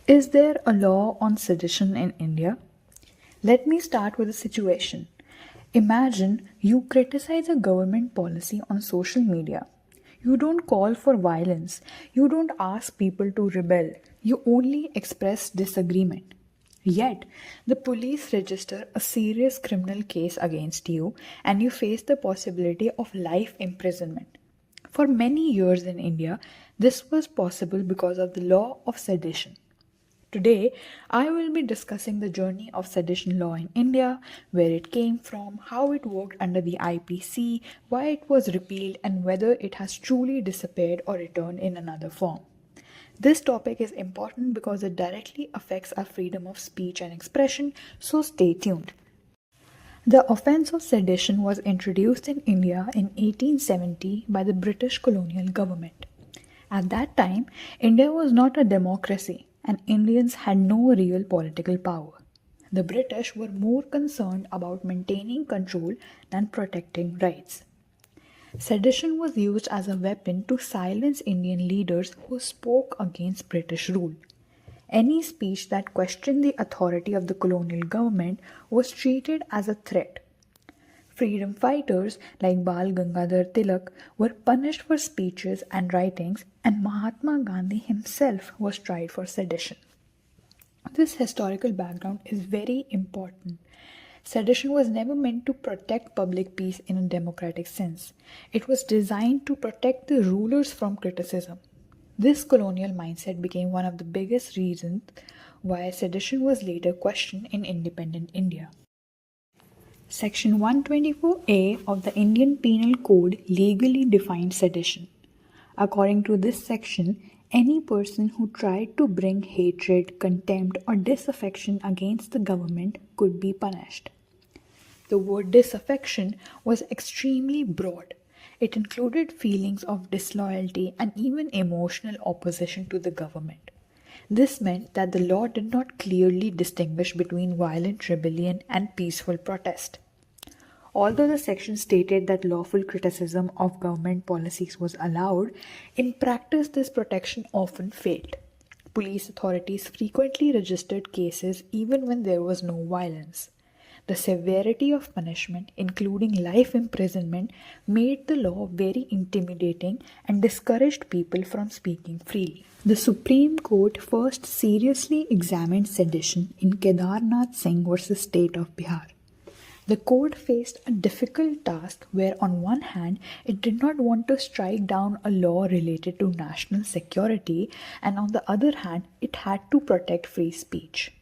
Is there a law on sedition in India? Let me start with a situation. Imagine you criticize a government policy on social media. You don't call for violence. You don't ask people to rebel. You only express disagreement. Yet, the police register a serious criminal case against you and you face the possibility of life imprisonment. For many years in India, this was possible because of the law of sedition. Today, I will be discussing the journey of sedition law in India, where it came from, how it worked under the IPC, why it was repealed, and whether it has truly disappeared or returned in another form. This topic is important because it directly affects our freedom of speech and expression, so stay tuned. The offence of sedition was introduced in India in 1870 by the British colonial government. At that time, India was not a democracy and Indians had no real political power. The British were more concerned about maintaining control than protecting rights. Sedition was used as a weapon to silence Indian leaders who spoke against British rule. Any speech that questioned the authority of the colonial government was treated as a threat. Freedom fighters like Bal Gangadhar Tilak were punished for speeches and writings, and Mahatma Gandhi himself was tried for sedition. This historical background is very important. Sedition was never meant to protect public peace in a democratic sense. It was designed to protect the rulers from criticism. This colonial mindset became one of the biggest reasons why sedition was later questioned in independent India. Section 124A of the Indian Penal Code legally defined sedition. According to this section, any person who tried to bring hatred, contempt, or disaffection against the government could be punished. The word disaffection was extremely broad. It included feelings of disloyalty and even emotional opposition to the government. This meant that the law did not clearly distinguish between violent rebellion and peaceful protest. Although the section stated that lawful criticism of government policies was allowed, in practice this protection often failed. Police authorities frequently registered cases even when there was no violence. The severity of punishment, including life imprisonment, made the law very intimidating and discouraged people from speaking freely. The Supreme Court first seriously examined sedition in Kedarnath Singh versus State of Bihar. The court faced a difficult task where, on one hand, it did not want to strike down a law related to national security, and on the other hand, it had to protect free speech.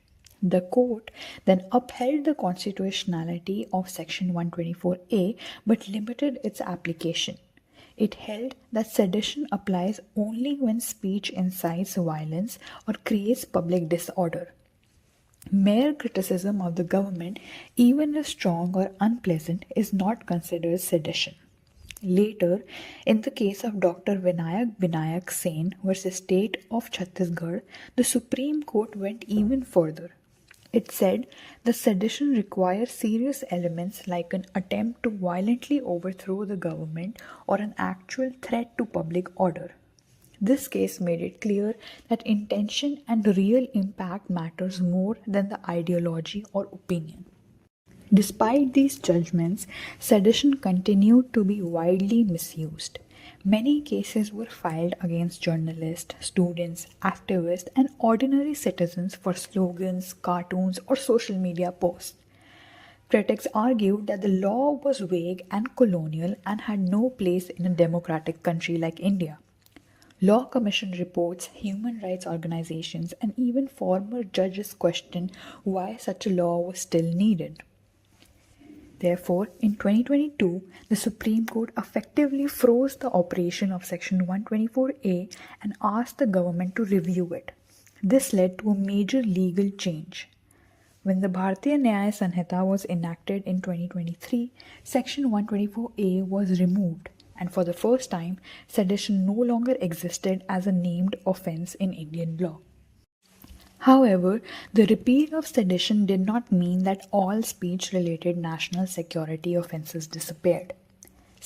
The court then upheld the constitutionality of Section 124A but limited its application. It held that sedition applies only when speech incites violence or creates public disorder. Mere criticism of the government, even if strong or unpleasant, is not considered sedition. Later, in the case of Dr. Vinayak Sen versus State of Chhattisgarh, the Supreme Court went even further. It said the sedition requires serious elements like an attempt to violently overthrow the government or an actual threat to public order. This case made it clear that intention and real impact matters more than the ideology or opinion. Despite these judgments, sedition continued to be widely misused. Many cases were filed against journalists, students, activists, and ordinary citizens for slogans, cartoons, or social media posts. Critics argued that the law was vague and colonial and had no place in a democratic country like India. Law Commission reports, human rights organizations, and even former judges questioned why such a law was still needed. Therefore, in 2022, the Supreme Court effectively froze the operation of Section 124A and asked the government to review it. This led to a major legal change. When the Bharatiya Nyaya Sanhita was enacted in 2023, Section 124A was removed, and for the first time, sedition no longer existed as a named offence in Indian law. However, the repeal of sedition did not mean that all speech-related national security offences disappeared.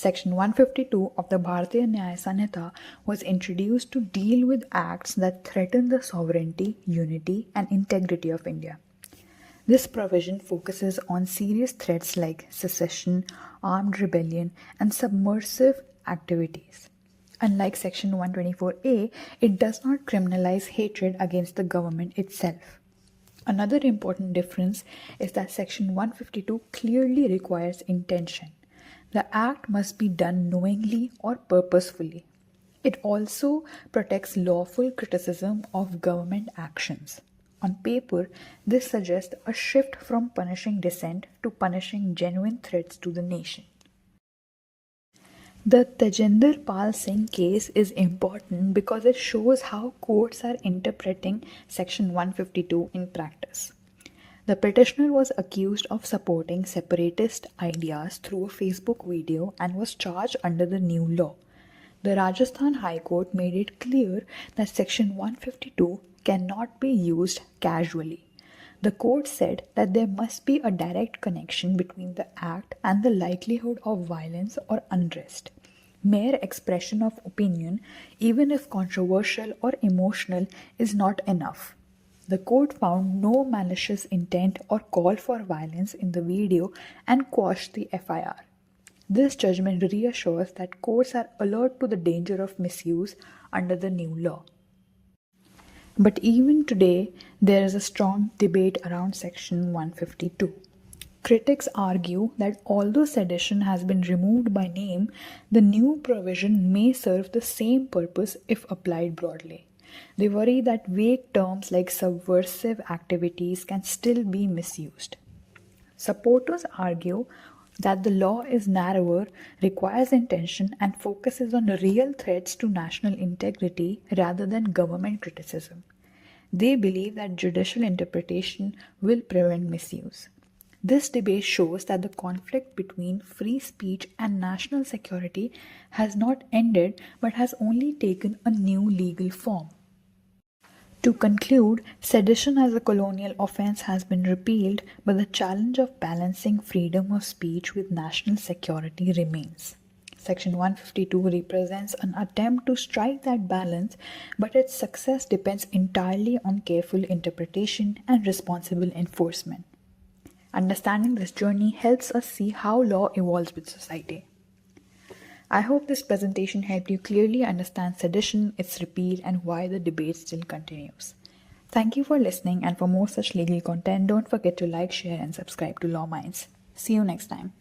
Section 152 of the Bharatiya Nyaya Sanhita was introduced to deal with acts that threaten the sovereignty, unity, and integrity of India. This provision focuses on serious threats like secession, armed rebellion, and subversive activities. Unlike Section 124A, it does not criminalize hatred against the government itself. Another important difference is that Section 152 clearly requires intention. The act must be done knowingly or purposefully. It also protects lawful criticism of government actions. On paper, this suggests a shift from punishing dissent to punishing genuine threats to the nation. The Tejinder Pal Singh case is important because it shows how courts are interpreting Section 152 in practice. The petitioner was accused of supporting separatist ideas through a Facebook video and was charged under the new law. The Rajasthan High Court made it clear that Section 152 cannot be used casually. The court said that there must be a direct connection between the act and the likelihood of violence or unrest. Mere expression of opinion, even if controversial or emotional, is not enough. The court found no malicious intent or call for violence in the video and quashed the FIR. This judgment reassures that courts are alert to the danger of misuse under the new law. But even today, there is a strong debate around Section 152. Critics argue that although sedition has been removed by name, the new provision may serve the same purpose if applied broadly. They worry that vague terms like subversive activities can still be misused. Supporters argue that the law is narrower, requires intention, and focuses on real threats to national integrity rather than government criticism. They believe that judicial interpretation will prevent misuse. This debate shows that the conflict between free speech and national security has not ended but has only taken a new legal form. To conclude, sedition as a colonial offense has been repealed, but the challenge of balancing freedom of speech with national security remains. Section 152 represents an attempt to strike that balance, but its success depends entirely on careful interpretation and responsible enforcement. Understanding this journey helps us see how law evolves with society. I hope this presentation helped you clearly understand sedition, its repeal, and why the debate still continues. Thank you for listening, and for more such legal content, don't forget to like, share, and subscribe to Lawminds. See you next time.